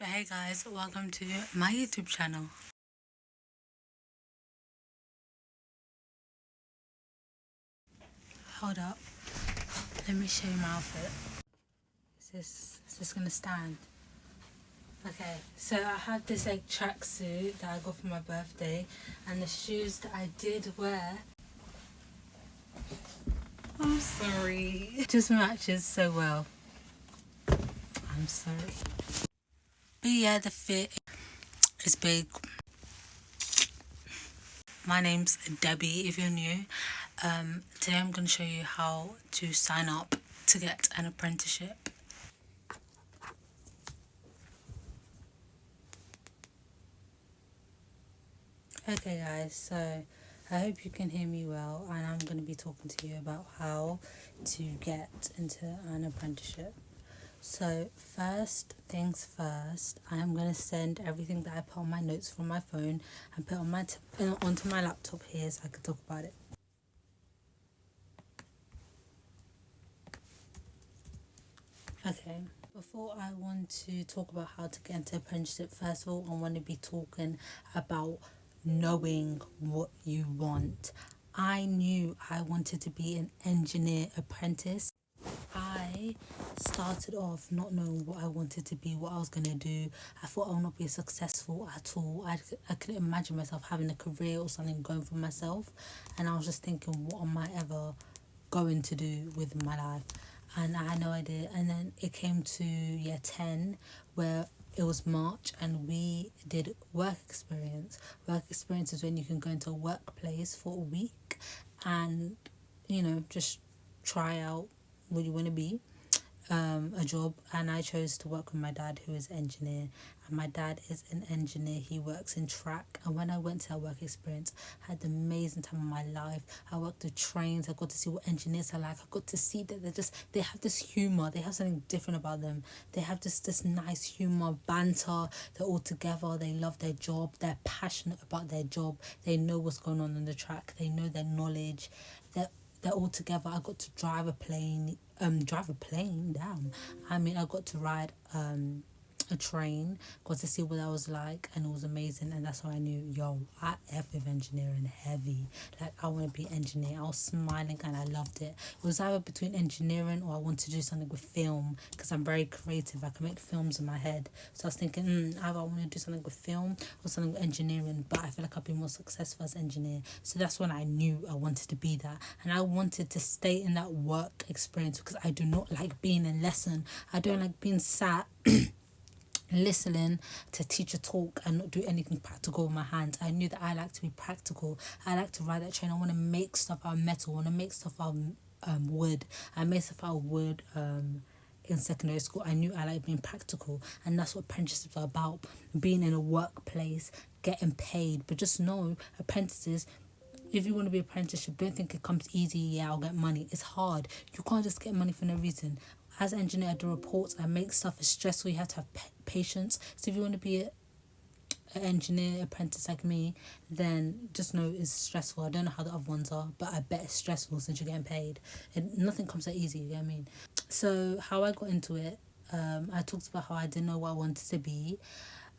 Hey guys, welcome to my YouTube channel. Hold up, let me show you my outfit. Is this gonna stand? Okay, so I have this like tracksuit that I got for my birthday, and the shoes that I did wear. I'm sorry. It just matches so well. I'm sorry. But yeah, the fit is big. My name's Debbie, if you're new. Today I'm going to show you how to sign up to get an apprenticeship. Okay guys, so I hope you can hear me well, and I'm going to be talking to you about how to get into an apprenticeship. So first things first, I am going to send everything that I put on my notes from my phone and put on onto my laptop here so I can talk about it. Okay, before I want to talk about how to get into apprenticeship, first of all, I want to be talking about knowing what you want. I knew I wanted to be an engineer apprentice. I started off not knowing what I wanted to be, what I was going to do. I thought I would not be successful at all. I couldn't imagine myself having a career or something going for myself. And I was just thinking, what am I ever going to do with my life? And I had no idea. And then it came to year 10 where it was March and we did work experience. Work experience is when you can go into a workplace for a week and, just try out what you want to be, a job. And I chose to work with my dad, who is an engineer, and my dad is an engineer. He works in track, and when I went to that work experience, I had the amazing time of my life. I worked with trains. I got to see what engineers are like. I got to see that they have this humor. They have something different about them. They have this nice humor, banter. They're all together. They love their job. They're passionate about their job. They know what's going on the track. They know their knowledge. They're all together. I got to drive a plane. Damn. I mean, I got to ride a train, got to see what that was like, and it was amazing. And that's how I knew, I F with engineering heavy. Like, I want to be an engineer. I was smiling and I loved it. It was either between engineering or I want to do something with film, because I'm very creative. I can make films in my head. So I was thinking, either I want to do something with film or something with engineering, but I feel like I'll be more successful as engineer. So that's when I knew I wanted to be that. And I wanted to stay in that work experience because I do not like being in lesson. I don't like being sat listening to teacher talk and not do anything practical with my hands. I knew that I like to be practical. I like to ride that train. I want to make stuff out of metal. I want to make stuff out of wood. I made stuff out of wood in secondary school. I knew I like being practical, and that's what apprenticeships are about. Being in a workplace, getting paid. But just know, apprentices, if you want to be apprenticeship, don't think it comes easy. Yeah, I'll get money. It's hard. You can't just get money for no reason. As an engineer, I do reports. I make stuff. It's stressful. You have to have patience. So if you want to be an engineer apprentice like me, then just know it's stressful. I don't know how the other ones are, but I bet it's stressful since you're getting paid. And nothing comes that easy. You get what I mean? So how I got into it, I talked about how I didn't know what I wanted to be.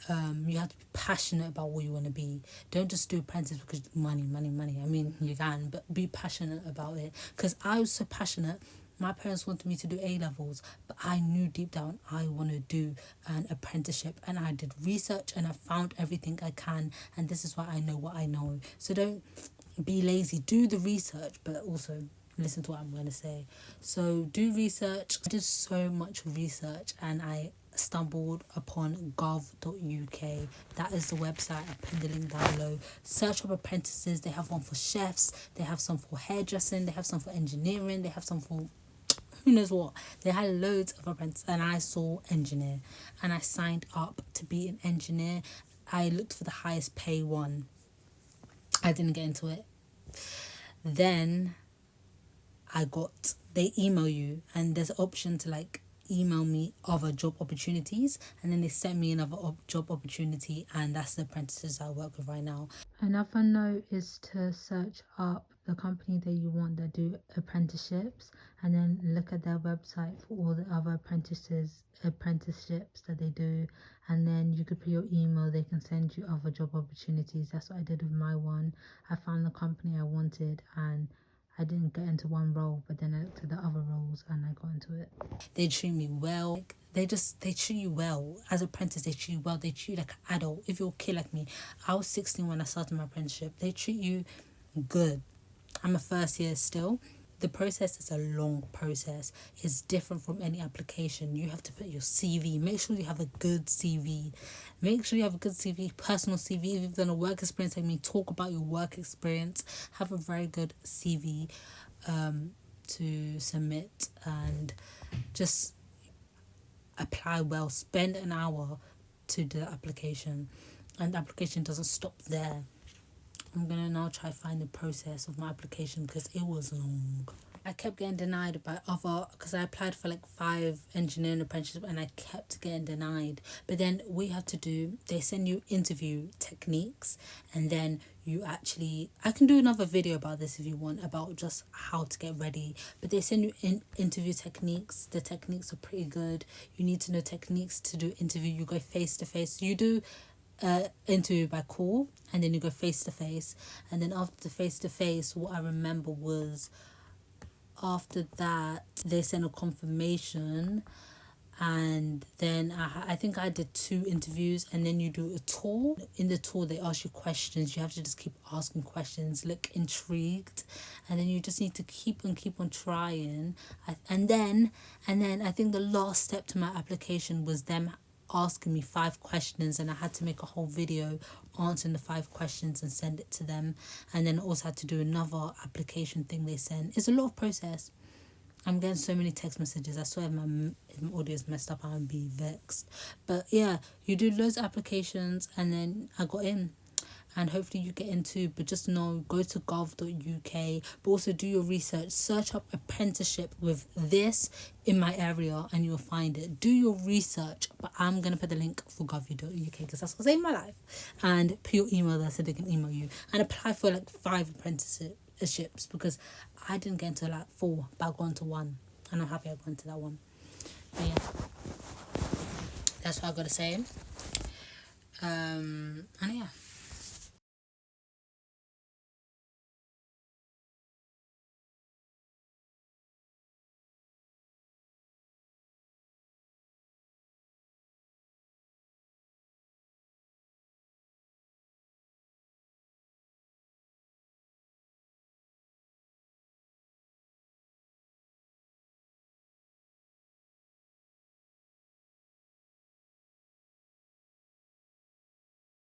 You have to be passionate about what you want to be. Don't just do apprentice because money. I mean, you can, but be passionate about it. Because I was so passionate. My parents wanted me to do A levels, but I knew deep down I want to do an apprenticeship, and I did research and I found everything I can, and this is why I know what I know. So don't be lazy. Do the research, but also listen to what I'm going to say. So do research. I did so much research, and I stumbled upon gov.uk. That is the website. I put the link down below. Search up apprentices. They have one for chefs, they have some for hairdressing, they have some for engineering, they have some for who knows what. They had loads of apprentices, and I saw engineer, and I signed up to be an engineer. I looked for the highest pay one. I didn't get into it. Then they email you, and there's an option to email me other job opportunities, and then they sent me another job opportunity, and that's the apprentices I work with right now. Another note is to search up the company that you want that do apprenticeships, and then look at their website for all the other apprenticeships that they do, and then you could put your email, they can send you other job opportunities. That's what I did with my one. I found the company I wanted, and I didn't get into one role, but then I looked at the other roles and I got into it. They treat me well. They treat you well. As an apprentice, they treat you well. They treat you like an adult. If you're a kid like me, I was 16 when I started my apprenticeship. They treat you good. I'm a first year still. The process is a long process. It's different from any application. You have to put your CV. Make sure you have a good CV. Make sure you have a good CV, personal CV. If you've done a work experience, talk about your work experience. Have a very good CV to submit, and just apply well. Spend an hour to do the application, and the application doesn't stop there. I'm gonna now try to find the process of my application because it was long. I kept getting denied by because I applied for like 5 engineering apprenticeships and I kept getting denied. But then they send you interview techniques, and then I can do another video about this if you want, about just how to get ready. But they send you interview techniques. The techniques are pretty good. You need to know techniques to do interview. You go face to face. You do interview by call, and then you go face to face, and then after the face to face, what I remember was after that they sent a confirmation, and then I think I did 2 interviews, and then you do a tour. In the tour they ask you questions. You have to just keep asking questions, look intrigued, and then you just need to keep on trying. And then I think the last step to my application was them asking me 5 questions, and I had to make a whole video answering the 5 questions and send it to them. And then also had to do another application thing they sent. It's a lot of process. I'm getting so many text messages. I swear if my audio is messed up, I'm gonna be vexed. But yeah, you do loads of applications, and then I got in. And hopefully you get into, but just know, go to gov.uk, but also do your research. Search up apprenticeship with this in my area and you'll find it. Do your research, but I'm going to put the link for gov.uk because that's what saved my life. And put your email there so they can email you. And apply for like 5 apprenticeships because I didn't get into like 4, but I got into 1. And I'm happy I got into that one. But yeah, that's what I got to say. And yeah.